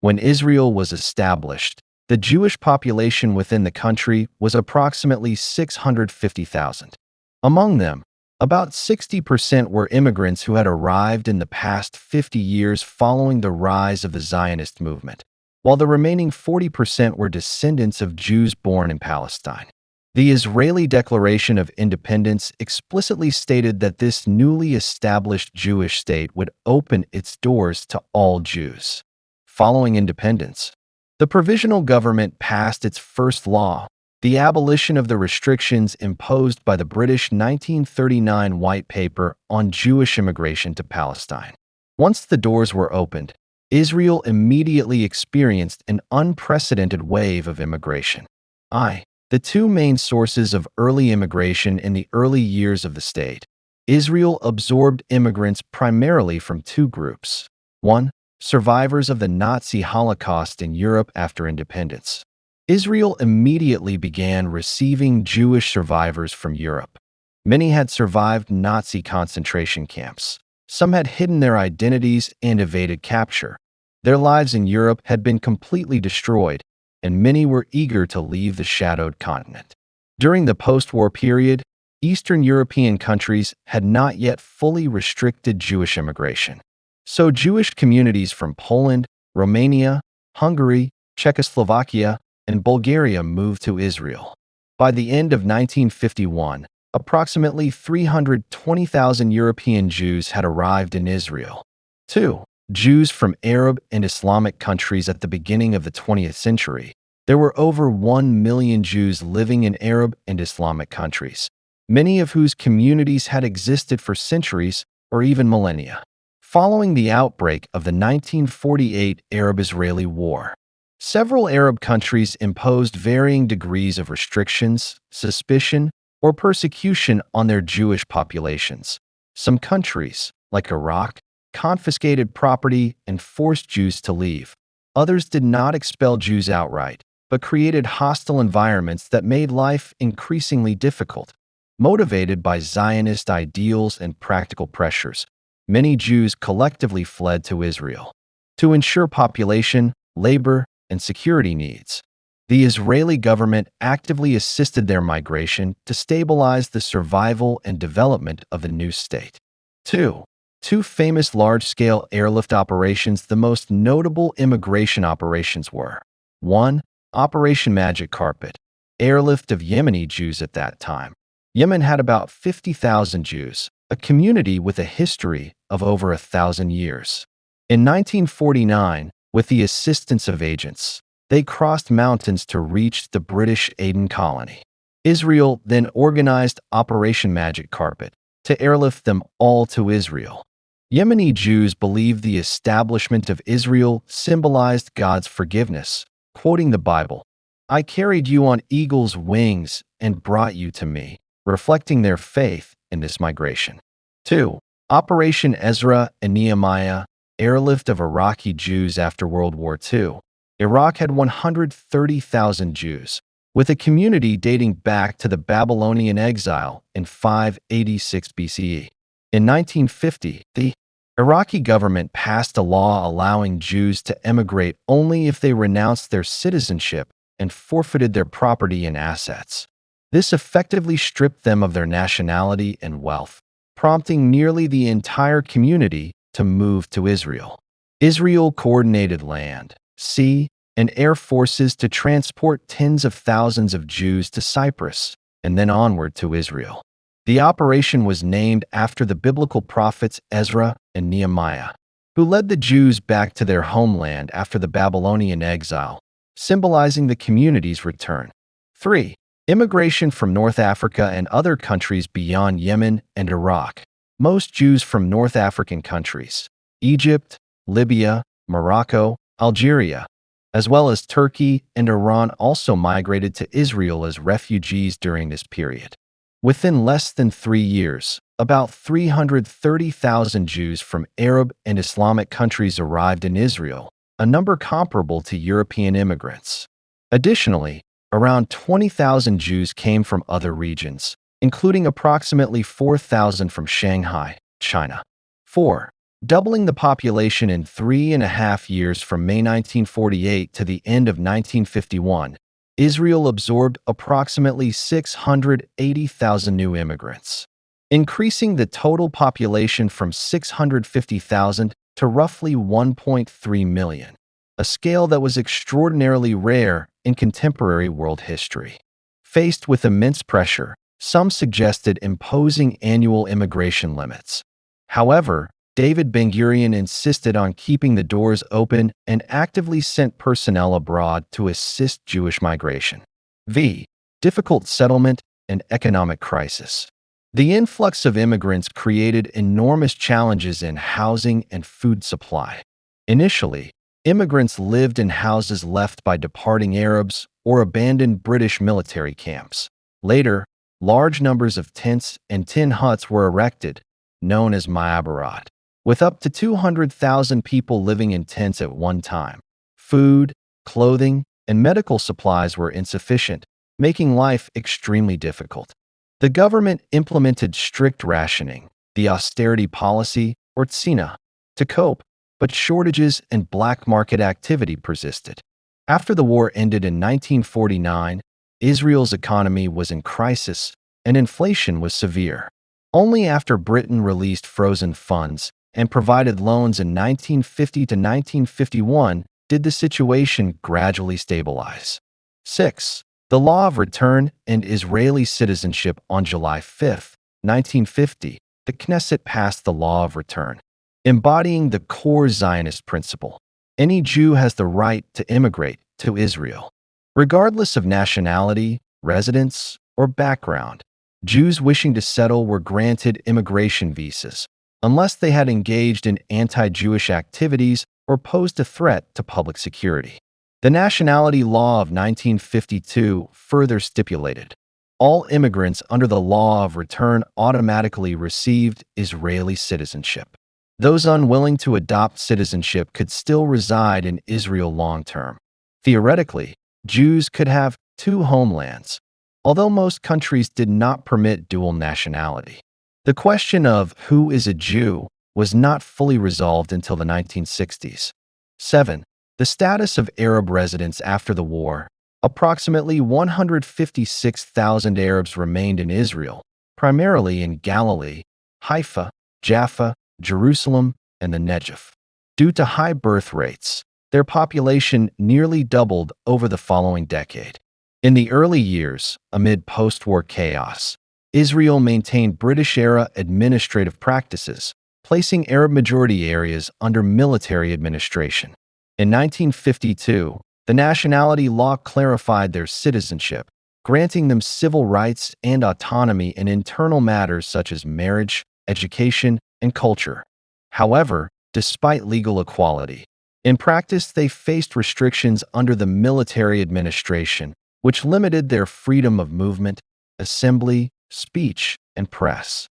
When Israel was established, the Jewish population within the country was approximately 650,000. Among them, about 60% were immigrants who had arrived in the past 50 years following the rise of the Zionist movement, while the remaining 40% were descendants of Jews born in Palestine. The Israeli Declaration of Independence explicitly stated that this newly established Jewish state would open its doors to all Jews. Following independence, the provisional government passed its first law, the abolition of the restrictions imposed by the British 1939 White Paper on Jewish immigration to Palestine. Once the doors were opened, Israel immediately experienced an unprecedented wave of immigration. The two main sources of early immigration in the early years of the state. Israel absorbed immigrants primarily from two groups. 1. Survivors of the Nazi Holocaust in Europe after independence. Israel immediately began receiving Jewish survivors from Europe. Many had survived Nazi concentration camps. Some had hidden their identities and evaded capture. Their lives in Europe had been completely destroyed, and many were eager to leave the shadowed continent. During the post-war period, Eastern European countries had not yet fully restricted Jewish immigration. So Jewish communities from Poland, Romania, Hungary, Czechoslovakia, and Bulgaria moved to Israel. By the end of 1951, approximately 320,000 European Jews had arrived in Israel. 2. Jews from Arab and Islamic countries. At the beginning of the 20th century, there were over 1 million Jews living in Arab and Islamic countries, many of whose communities had existed for centuries or even millennia. Following the outbreak of the 1948 Arab-Israeli War, several Arab countries imposed varying degrees of restrictions, suspicion, or persecution on their Jewish populations. Some countries, like Iraq, confiscated property and forced Jews to leave. Others did not expel Jews outright, but created hostile environments that made life increasingly difficult. Motivated by Zionist ideals and practical pressures, many Jews collectively fled to Israel. To ensure population, labor, and security needs, the Israeli government actively assisted their migration to stabilize the survival and development of the new state. 2. Two famous large-scale airlift operations. The most notable immigration operations were 1. Operation Magic Carpet, airlift of Yemeni Jews. At that time, Yemen had about 50,000 Jews, a community with a history of over 1,000 years. In 1949, with the assistance of agents, they crossed mountains to reach the British Aden colony. Israel then organized Operation Magic Carpet to airlift them all to Israel. Yemeni Jews believed the establishment of Israel symbolized God's forgiveness, quoting the Bible, "I carried you on eagle's wings and brought you to me," reflecting their faith in this migration. 2. Operation Ezra and Nehemiah, airlift of Iraqi Jews. After World War II, Iraq had 130,000 Jews, with a community dating back to the Babylonian exile in 586 BCE. In 1950, the Iraqi government passed a law allowing Jews to emigrate only if they renounced their citizenship and forfeited their property and assets. This effectively stripped them of their nationality and wealth, prompting nearly the entire community to move to Israel. Israel coordinated land, sea, and air forces to transport tens of thousands of Jews to Cyprus and then onward to Israel. The operation was named after the biblical prophets Ezra and Nehemiah, who led the Jews back to their homeland after the Babylonian exile, symbolizing the community's return. 3. Immigration from North Africa and other countries beyond Yemen and Iraq. Most Jews from North African countries, Egypt, Libya, Morocco, Algeria, as well as Turkey and Iran, also migrated to Israel as refugees during this period. Within less than 3 years, about 330,000 Jews from Arab and Islamic countries arrived in Israel, a number comparable to European immigrants. Additionally, around 20,000 Jews came from other regions, including approximately 4,000 from Shanghai, China. 4. doubling the population in 3.5 years from May 1948 to the end of 1951. Israel absorbed approximately 680,000 new immigrants, increasing the total population from 650,000 to roughly 1.3 million, a scale that was extraordinarily rare in contemporary world history. Faced with immense pressure, some suggested imposing annual immigration limits. However, David Ben-Gurion insisted on keeping the doors open and actively sent personnel abroad to assist Jewish migration. Difficult settlement and economic crisis. The influx of immigrants created enormous challenges in housing and food supply. Initially, immigrants lived in houses left by departing Arabs or abandoned British military camps. Later, large numbers of tents and tin huts were erected, known as ma'abarat, with up to 200,000 people living in tents at one time. Food, clothing, and medical supplies were insufficient, making life extremely difficult. The government implemented strict rationing, the austerity policy, or Tzena, to cope, but shortages and black market activity persisted. After the war ended in 1949, Israel's economy was in crisis and inflation was severe. Only after Britain released frozen funds and provided loans in 1950 to 1951 did the situation gradually stabilize. 6. The Law of Return and Israeli Citizenship. On July 5, 1950, the Knesset passed the Law of Return, embodying the core Zionist principle. Any Jew has the right to immigrate to Israel, regardless of nationality, residence, or background. Jews wishing to settle were granted immigration visas, unless they had engaged in anti-Jewish activities or posed a threat to public security. The Nationality Law of 1952 further stipulated, all immigrants under the Law of Return automatically received Israeli citizenship. Those unwilling to adopt citizenship could still reside in Israel long-term. Theoretically, Jews could have two homelands, although most countries did not permit dual nationality. The question of who is a Jew was not fully resolved until the 1960s. 7. The status of Arab residents after the war. Approximately 156,000 Arabs remained in Israel, primarily in Galilee, Haifa, Jaffa, Jerusalem, and the Negev. Due to high birth rates, their population nearly doubled over the following decade. In the early years, amid post-war chaos, Israel maintained British-era administrative practices, placing Arab-majority areas under military administration. In 1952, the nationality law clarified their citizenship, granting them civil rights and autonomy in internal matters such as marriage, education, and culture. However, despite legal equality, in practice they faced restrictions under the military administration, which limited their freedom of movement, assembly, speech, and press.